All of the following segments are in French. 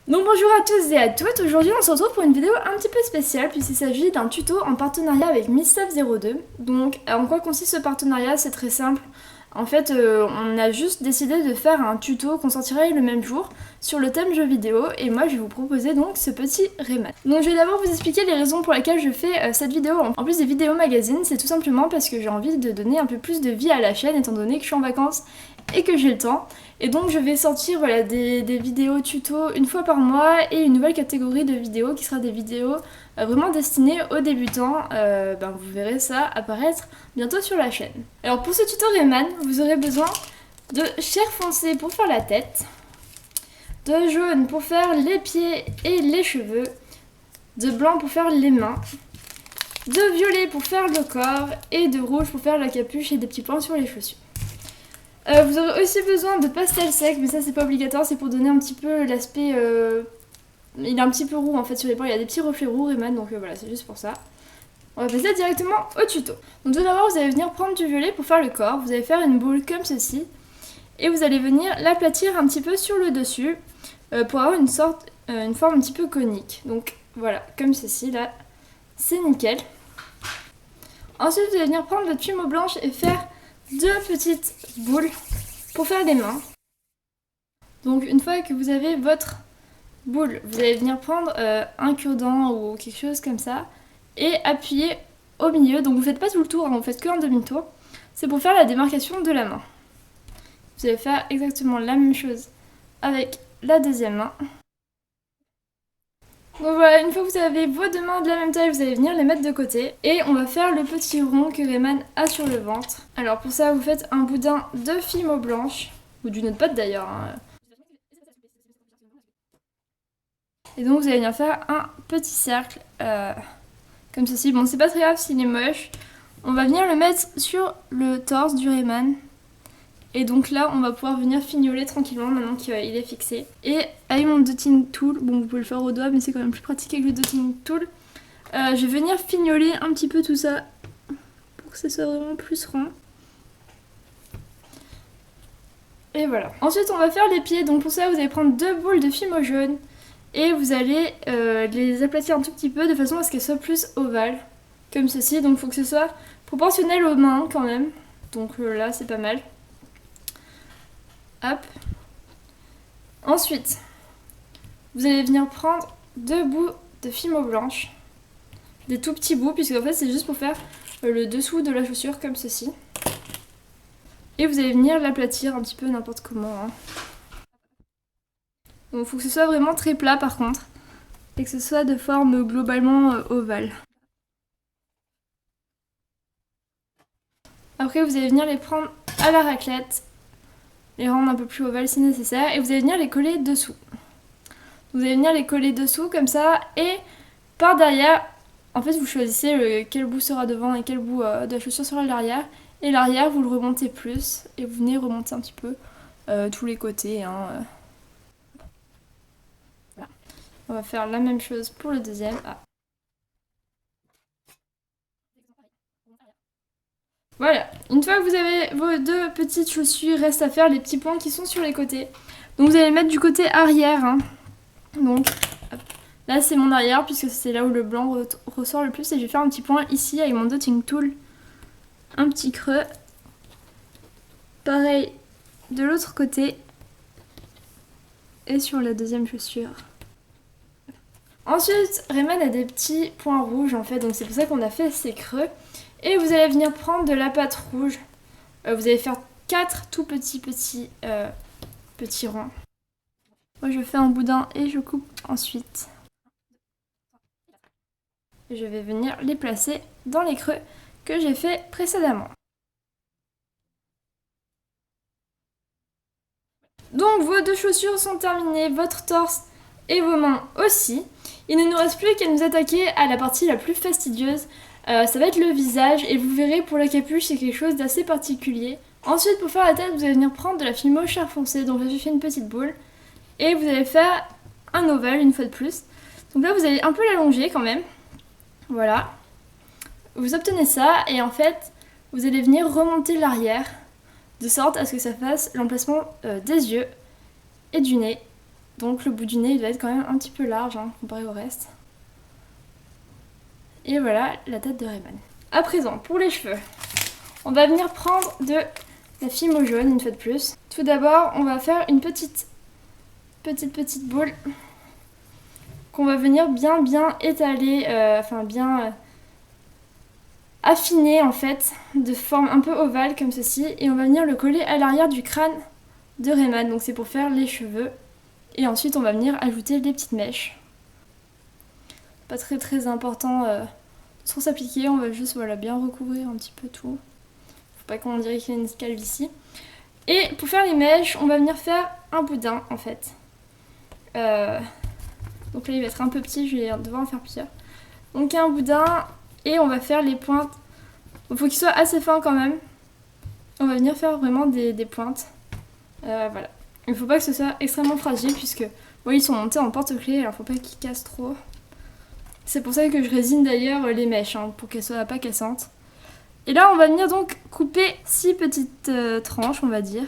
Donc bonjour à tous et à toutes, aujourd'hui on se retrouve pour une vidéo un petit peu spéciale puisqu'il s'agit d'un tuto en partenariat avec MissStuff02. Donc en quoi consiste ce partenariat? C'est très simple. En fait, on a juste décidé de faire un tuto qu'on sortirait le même jour sur le thème jeux vidéo et moi je vais vous proposer donc ce petit Rayman. Donc je vais d'abord vous expliquer les raisons pour lesquelles je fais cette vidéo en plus des vidéos magazines. C'est tout simplement parce que j'ai envie de donner un peu plus de vie à la chaîne étant donné que je suis en vacances et que j'ai le temps. Et donc je vais sortir voilà, des vidéos tuto une fois par mois et une nouvelle catégorie de vidéos qui sera des vidéos vraiment destinées aux débutants. Vous verrez ça apparaître bientôt sur la chaîne. Alors pour ce tuto Rayman, vous aurez besoin de chair foncée pour faire la tête, de jaune pour faire les pieds et les cheveux, de blanc pour faire les mains, de violet pour faire le corps et de rouge pour faire la capuche et des petits points sur les chaussures. Vous aurez aussi besoin de pastel sec, mais ça c'est pas obligatoire, c'est pour donner un petit peu l'aspect... Il est un petit peu roux en fait sur les points, il y a des petits reflets roux Rayman, donc voilà, c'est juste pour ça. On va passer directement au tuto. Donc tout d'abord vous allez venir prendre du violet pour faire le corps, vous allez faire une boule comme ceci, et vous allez venir l'aplatir un petit peu sur le dessus, pour avoir une forme un petit peu conique. Donc voilà, comme ceci là, c'est nickel. Ensuite vous allez venir prendre votre plumeau blanche et faire deux petites boules pour faire des mains. Donc une fois que vous avez votre boule, vous allez venir prendre un cure-dent ou quelque chose comme ça et appuyer au milieu. Donc vous faites pas tout le tour, hein, vous faites que un demi-tour. C'est pour faire la démarcation de la main. Vous allez faire exactement la même chose avec la deuxième main. Donc voilà, une fois que vous avez vos deux mains de la même taille, vous allez venir les mettre de côté. Et on va faire le petit rond que Rayman a sur le ventre. Alors pour ça, vous faites un boudin de fimo blanche, ou d'une autre pâte d'ailleurs. Hein. Et donc vous allez venir faire un petit cercle, comme ceci. Bon, c'est pas très grave s'il est moche. On va venir le mettre sur le torse du Rayman. Et donc là, on va pouvoir venir fignoler tranquillement maintenant qu'il est fixé. Et avec mon dotting tool, bon vous pouvez le faire au doigt mais c'est quand même plus pratique avec le dotting tool, je vais venir fignoler un petit peu tout ça pour que ça soit vraiment plus rond. Et voilà. Ensuite on va faire les pieds, donc pour ça vous allez prendre deux boules de fimo jaune et vous allez les aplatir un tout petit peu de façon à ce qu'elles soient plus ovales, comme ceci. Donc il faut que ce soit proportionnel aux mains quand même, donc là c'est pas mal. Hop. Ensuite, vous allez venir prendre deux bouts de fimo blanche, des tout petits bouts, puisque en fait c'est juste pour faire le dessous de la chaussure comme ceci. Et vous allez venir l'aplatir un petit peu n'importe comment. Hein. Donc il faut que ce soit vraiment très plat par contre, et que ce soit de forme globalement ovale. Après vous allez venir les prendre à la raclette, les rendre un peu plus ovales si nécessaire, et vous allez venir les coller dessous. Vous allez venir les coller dessous comme ça, et par derrière, en fait vous choisissez quel bout sera devant et quel bout de la chaussure sera l'arrière, et l'arrière vous le remontez plus, et vous venez remonter un petit peu tous les côtés. Hein. Voilà. On va faire la même chose pour le deuxième. Ah. Voilà, une fois que vous avez vos deux petites chaussures, reste à faire les petits points qui sont sur les côtés. Donc vous allez les mettre du côté arrière. Hein. Donc hop. Là c'est mon arrière puisque c'est là où le blanc ressort le plus et je vais faire un petit point ici avec mon dotting tool. Un petit creux. Pareil de l'autre côté et sur la deuxième chaussure. Ensuite, Rayman a des petits points rouges en fait, donc c'est pour ça qu'on a fait ces creux. Et vous allez venir prendre de la pâte rouge. Vous allez faire 4 tout petits ronds. Moi je fais un boudin et je coupe ensuite. Et je vais venir les placer dans les creux que j'ai fait précédemment. Donc vos deux chaussures sont terminées, votre torse et vos mains aussi. Il ne nous reste plus qu'à nous attaquer à la partie la plus fastidieuse. Ça va être le visage et vous verrez pour la capuche c'est quelque chose d'assez particulier. Ensuite pour faire la tête vous allez venir prendre de la fimo chair foncée, donc là j'ai fait une petite boule. Et vous allez faire un ovale une fois de plus. Donc là vous allez un peu l'allonger quand même. Voilà. Vous obtenez ça et en fait vous allez venir remonter l'arrière de sorte à ce que ça fasse l'emplacement des yeux et du nez Donc le bout du nez il va être quand même un petit peu large hein, comparé au reste. Et voilà la tête de Rayman. À présent, pour les cheveux, on va venir prendre de la Fimo jaune une fois de plus. Tout d'abord, on va faire une petite boule qu'on va venir bien étaler, bien affiner en fait, de forme un peu ovale comme ceci. Et on va venir le coller à l'arrière du crâne de Rayman. Donc c'est pour faire les cheveux. Et ensuite, on va venir ajouter les petites mèches. Pas très important trop s'appliquer, on va juste voilà, bien recouvrir un petit peu tout. Faut pas qu'on dirait qu'il y a une calvitie. Et pour faire les mèches, on va venir faire un boudin en fait. Donc là il va être un peu petit, je vais devoir en faire plusieurs. Donc un boudin et on va faire les pointes. Il faut qu'il soit assez fin quand même. On va venir faire vraiment des pointes. Voilà. Il ne faut pas que ce soit extrêmement fragile puisque bon, ils sont montés en porte-clés, alors faut pas qu'ils cassent trop. C'est pour ça que je résine d'ailleurs les mèches, hein, pour qu'elles soient pas cassantes. Et là, on va venir donc couper 6 petites tranches, on va dire.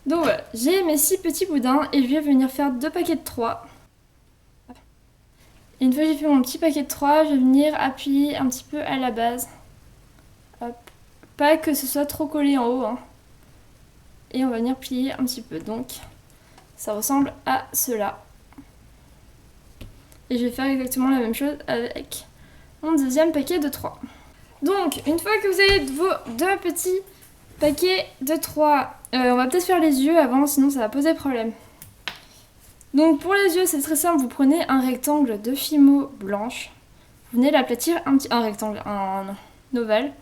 Donc voilà, j'ai mes 6 petits boudins et je vais venir faire 2 paquets de 3. Et une fois que j'ai fait mon petit paquet de 3, je vais venir appuyer un petit peu à la base. Hop. Pas que ce soit trop collé en haut, hein. Et on va venir plier un petit peu. Donc ça ressemble à cela. Et je vais faire exactement la même chose avec mon deuxième paquet de 3. Donc une fois que vous avez vos 2 petits paquets de 3, on va peut-être faire les yeux avant, sinon ça va poser problème. Donc pour les yeux c'est très simple, vous prenez un rectangle de Fimo blanche. Vous venez l'aplatir un ovale.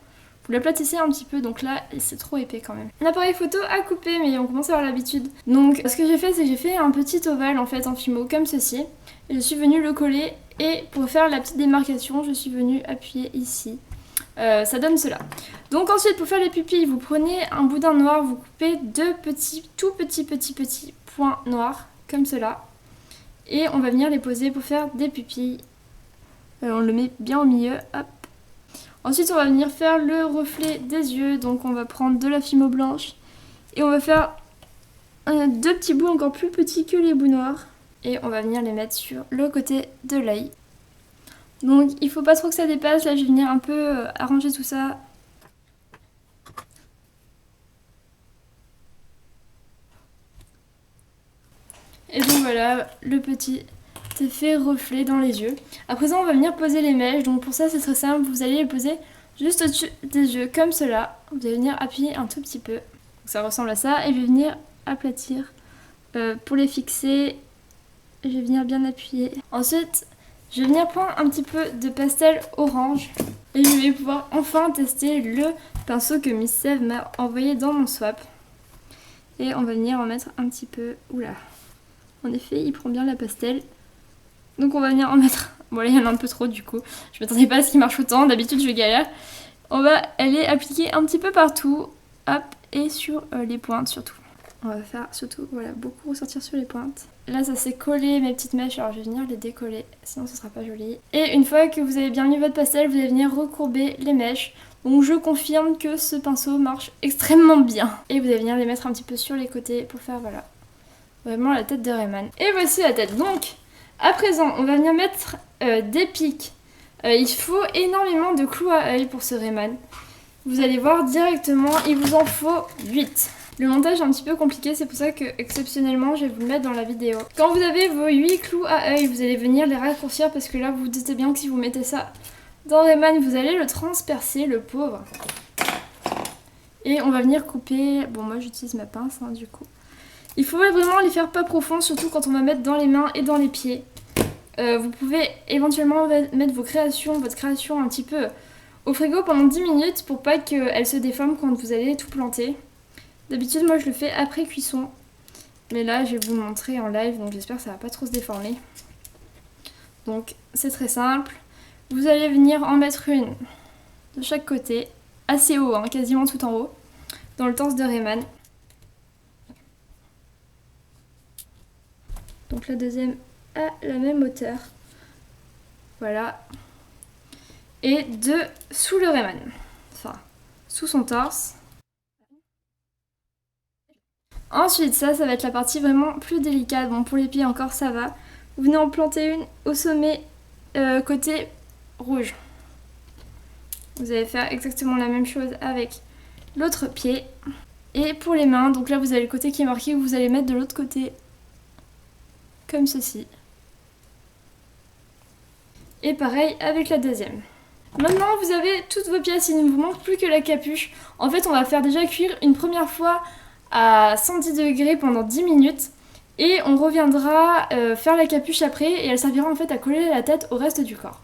Vous l'aplatissez un petit peu, donc là c'est trop épais quand même. L'appareil photo à couper, mais on commence à avoir l'habitude. Donc ce que j'ai fait, c'est que j'ai fait un petit ovale en fait en Fimo comme ceci. Et je suis venue le coller et pour faire la petite démarcation, je suis venue appuyer ici. Ça donne cela. Donc ensuite pour faire les pupilles, vous prenez un boudin noir, vous coupez 2 tout petits points noirs comme cela. Et on va venir les poser pour faire des pupilles. On le met bien au milieu, hop. Ensuite, on va venir faire le reflet des yeux. Donc, on va prendre de la Fimo blanche. Et on va faire 2 petits bouts encore plus petits que les bouts noirs. Et on va venir les mettre sur le côté de l'œil. Donc, il faut pas trop que ça dépasse. Là, je vais venir un peu arranger tout ça. Et donc, voilà, le petit effet reflet dans les yeux. À présent, on va venir poser les mèches. Donc pour ça, c'est très simple. Vous allez les poser juste au-dessus des yeux, comme cela. Vous allez venir appuyer un tout petit peu. Donc ça ressemble à ça. Et je vais venir aplatir pour les fixer. Je vais venir bien appuyer. Ensuite, je vais venir prendre un petit peu de pastel orange. Et je vais pouvoir enfin tester le pinceau que Miss Sève m'a envoyé dans mon swap. Et on va venir en mettre un petit peu. Oula. En effet, il prend bien la pastel. Donc on va venir en mettre... Bon là il y en a un peu trop du coup. Je m'attendais pas à ce qu'il marche autant. D'habitude je galère. On va aller appliquer un petit peu partout. Hop. Et sur les pointes surtout. On va faire surtout, voilà, beaucoup ressortir sur les pointes. Là ça s'est collé mes petites mèches. Alors je vais venir les décoller. Sinon ce sera pas joli. Et une fois que vous avez bien mis votre pastel, vous allez venir recourber les mèches. Donc je confirme que ce pinceau marche extrêmement bien. Et vous allez venir les mettre un petit peu sur les côtés pour faire, voilà, vraiment la tête de Rayman. Et voici la tête. Donc... à présent, on va venir mettre des pics. Il faut énormément de clous à œil pour ce Rayman. Vous allez voir directement, il vous en faut 8. Le montage est un petit peu compliqué, c'est pour ça que exceptionnellement, je vais vous le mettre dans la vidéo. Quand vous avez vos 8 clous à œil, vous allez venir les raccourcir parce que là, vous vous doutez bien que si vous mettez ça dans Rayman, vous allez le transpercer, le pauvre. Et on va venir couper... Bon, moi j'utilise ma pince, hein, du coup. Il faut vraiment les faire pas profonds, surtout quand on va mettre dans les mains et dans les pieds. Vous pouvez éventuellement mettre votre création un petit peu au frigo pendant 10 minutes pour pas qu'elle se déforme quand vous allez tout planter. D'habitude, moi je le fais après cuisson. Mais là, je vais vous le montrer en live, donc j'espère que ça va pas trop se déformer. Donc, c'est très simple. Vous allez venir en mettre une de chaque côté, assez haut, hein, quasiment tout en haut, dans le torse de Rayman. Donc la deuxième à la même hauteur. Voilà. Et 2 sous le Rayman. Enfin, sous son torse. Ensuite, ça va être la partie vraiment plus délicate. Bon, pour les pieds encore, ça va. Vous venez en planter une au sommet, côté rouge. Vous allez faire exactement la même chose avec l'autre pied. Et pour les mains, donc là vous avez le côté qui est marqué, vous allez mettre de l'autre côté, comme ceci. Et pareil avec la deuxième. Maintenant vous avez toutes vos pièces, il ne vous manque plus que la capuche. En fait on va faire déjà cuire une première fois à 110 degrés pendant 10 minutes. Et on reviendra faire la capuche après et elle servira en fait à coller la tête au reste du corps.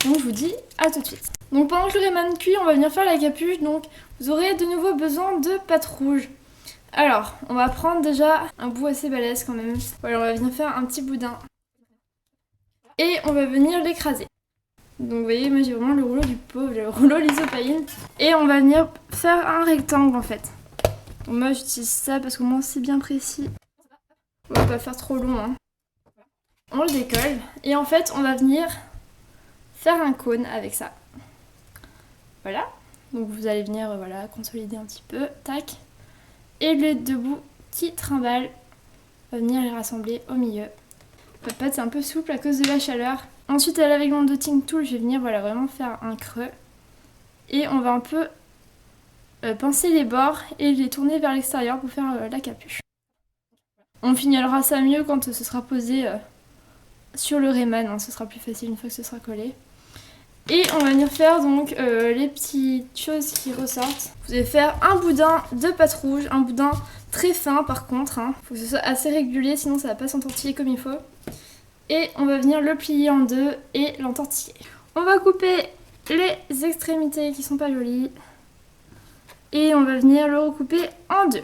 Donc je vous dis à tout de suite. Donc pendant que le Rayman cuit, on va venir faire la capuche. Donc vous aurez de nouveau besoin de pâte rouge. Alors, on va prendre déjà un bout assez balèze quand même. Voilà, on va venir faire un petit boudin. Et on va venir l'écraser. Donc vous voyez, moi j'ai vraiment le rouleau du pauvre, le rouleau l'isopaïne. Et on va venir faire un rectangle en fait. Donc moi j'utilise ça parce qu'au moins c'est bien précis. On va pas faire trop long, hein. On le décolle. Et en fait, on va venir faire un cône avec ça. Voilà. Donc vous allez venir voilà, consolider un petit peu. Tac. Et les deux bouts qui trimballent, on va venir les rassembler au milieu. La pâte c'est un peu souple à cause de la chaleur. Ensuite avec mon dotting tool, je vais venir voilà, vraiment faire un creux. Et on va un peu pincer les bords et les tourner vers l'extérieur pour faire la capuche. On finira ça mieux quand ce sera posé sur le Rayman, hein, ce sera plus facile une fois que ce sera collé. Et on va venir faire donc les petites choses qui ressortent. Vous allez faire un boudin de pâte rouge, un boudin très fin par contre. Hein. Faut que ce soit assez régulier sinon ça va pas s'entortiller comme il faut. Et on va venir le plier en deux et l'entortiller. On va couper les extrémités qui sont pas jolies. Et on va venir le recouper en deux.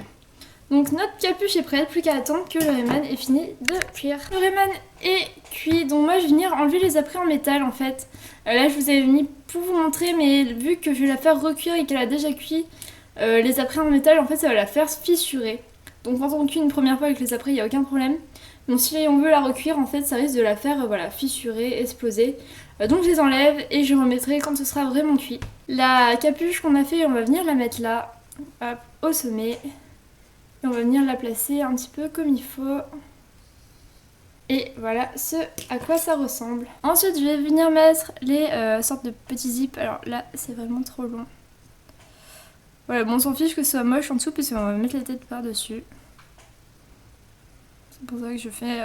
Donc notre capuche est prête, plus qu'à attendre que le Rayman ait fini de cuire. Le Rayman est cuit, donc moi je vais venir enlever les apprêts en métal en fait. Là je vous avais mis pour vous montrer, mais vu que je vais la faire recuire et qu'elle a déjà cuit, les apprêts en métal en fait ça va la faire fissurer. Donc quand on cuit une première fois avec les apprêts il n'y a aucun problème. Donc si on veut la recuire en fait ça risque de la faire voilà, fissurer, exploser. Donc je les enlève et je remettrai quand ce sera vraiment cuit. La capuche qu'on a fait on va venir la mettre là, hop, au sommet. Et on va venir la placer un petit peu comme il faut. Et voilà ce à quoi ça ressemble. Ensuite je vais venir mettre les sortes de petits zips. Alors là c'est vraiment trop long. Voilà, bon on s'en fiche que ce soit moche en dessous puisqu'on va mettre la tête par dessus. C'est pour ça que je fais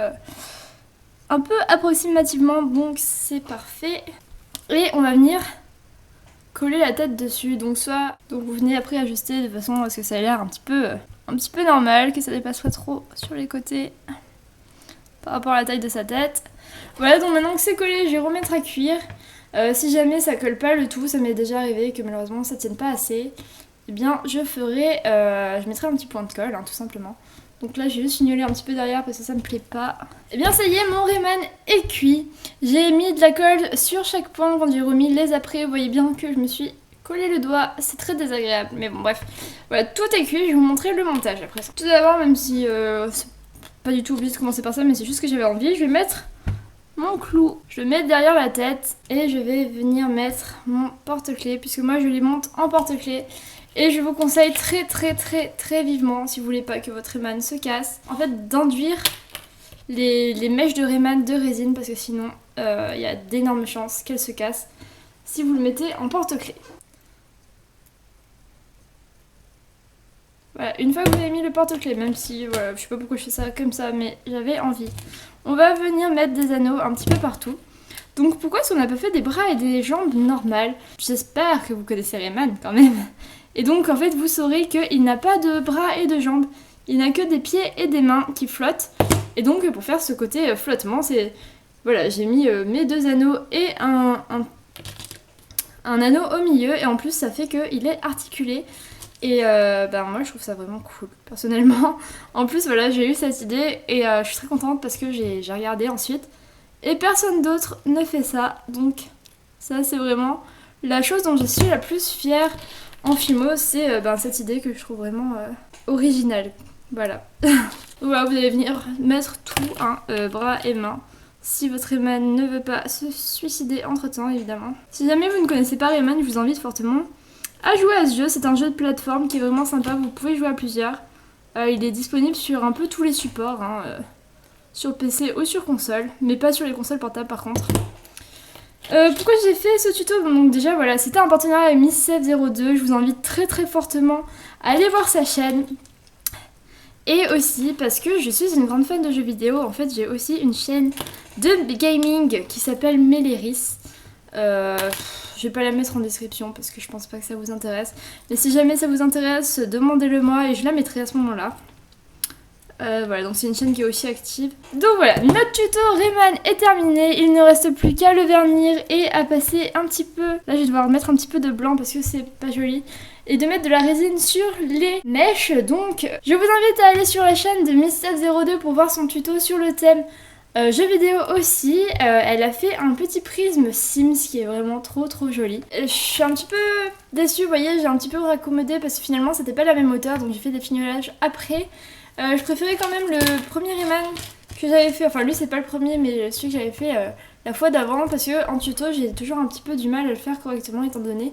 un peu approximativement, donc c'est parfait. Et on va venir coller la tête dessus. Donc vous venez après ajuster de façon à ce que ça ait l'air un petit peu normal, que ça dépasse pas trop sur les côtés par rapport à la taille de sa tête. Voilà, donc maintenant que c'est collé, je vais remettre à cuire. Si jamais ça colle pas le tout, ça m'est déjà arrivé que malheureusement ça tienne pas assez, eh bien je mettrai un petit point de colle, hein, tout simplement. Donc là j'ai juste fignolé un petit peu derrière parce que ça me plaît pas. Et bien ça y est, mon Rayman est cuit. J'ai mis de la colle sur chaque point quand j'ai remis les apprêts. Vous voyez bien que je me suis collé le doigt, c'est très désagréable. Mais bon bref, voilà, tout est cuit, je vais vous montrer le montage après ça. Tout d'abord, même si c'est pas du tout obligé de commencer par ça, mais c'est juste que j'avais envie, je vais mettre mon clou. Je le mets derrière la tête et je vais venir mettre mon porte-clés puisque moi je les monte en porte-clés. Et je vous conseille très vivement, si vous voulez pas que votre Rayman se casse, en fait d'induire les mèches de Rayman de résine parce que sinon il y a d'énormes chances qu'elles se cassent si vous le mettez en porte-clés. Voilà, une fois que vous avez mis le porte-clés, même si voilà, je sais pas pourquoi je fais ça comme ça, mais j'avais envie. On va venir mettre des anneaux un petit peu partout. Donc pourquoi est-ce qu'on n'a pas fait des bras et des jambes normales? J'espère que vous connaissez Rayman quand même. Et donc en fait vous saurez qu'il n'a pas de bras et de jambes, il n'a que des pieds et des mains qui flottent. Et donc pour faire ce côté flottement, c'est voilà, j'ai mis mes deux anneaux et un anneau au milieu et en plus ça fait qu'il est articulé. Et moi je trouve ça vraiment cool personnellement. En plus voilà, j'ai eu cette idée et je suis très contente parce que j'ai regardé ensuite et personne d'autre ne fait ça. Donc ça c'est vraiment la chose dont je suis la plus fière en Fimo, c'est cette idée que je trouve vraiment originale. Voilà. Voilà, vous allez venir mettre tout, hein, bras et mains. Si votre Rayman ne veut pas se suicider entre temps, évidemment. Si jamais vous ne connaissez pas Rayman, je vous invite fortement à jouer à ce jeu. C'est un jeu de plateforme qui est vraiment sympa, vous pouvez jouer à plusieurs. Il est disponible sur un peu tous les supports, hein, sur PC ou sur console, mais pas sur les consoles portables par contre. Pourquoi j'ai fait ce tuto? Donc déjà voilà, c'était un partenariat avec MissSef02, je vous invite très très fortement à aller voir sa chaîne. Et aussi parce que je suis une grande fan de jeux vidéo, en fait j'ai aussi une chaîne de gaming qui s'appelle Méléris. Je vais pas la mettre en description parce que je pense pas que ça vous intéresse. Mais si jamais ça vous intéresse, demandez-le moi et je la mettrai à ce moment-là. Voilà, donc c'est une chaîne qui est aussi active. Donc voilà, notre tuto Rayman est terminé. Il ne reste plus qu'à le vernir et à passer un petit peu... Là, je vais devoir mettre un petit peu de blanc parce que c'est pas joli. Et de mettre de la résine sur les mèches. Donc, je vous invite à aller sur la chaîne de MissSef02 pour voir son tuto sur le thème jeux vidéo aussi. Elle a fait un petit prisme Sims qui est vraiment trop joli. Je suis un petit peu déçue, vous voyez, j'ai un petit peu raccommodé parce que finalement c'était pas la même hauteur, donc j'ai fait des fignolages après. Je préférais quand même le premier Rayman que j'avais fait, enfin lui c'est pas le premier mais celui que j'avais fait la fois d'avant, parce que en tuto j'ai toujours un petit peu du mal à le faire correctement étant donné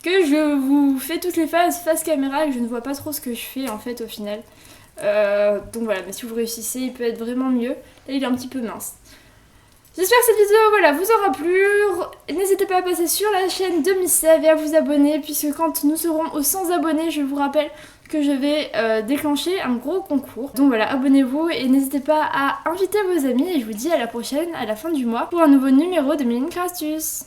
que je vous fais toutes les phases face caméra et que je ne vois pas trop ce que je fais en fait au final. Donc voilà, mais si vous réussissez, il peut être vraiment mieux. Là, il est un petit peu mince. J'espère que cette vidéo voilà, vous aura plu. N'hésitez pas à passer sur la chaîne de MissSef et à vous abonner, puisque quand nous serons aux 100 abonnés, je vous rappelle que je vais déclencher un gros concours. Donc voilà, abonnez-vous et n'hésitez pas à inviter vos amis. Et je vous dis à la prochaine, à la fin du mois, pour un nouveau numéro de Minecraft Astuces.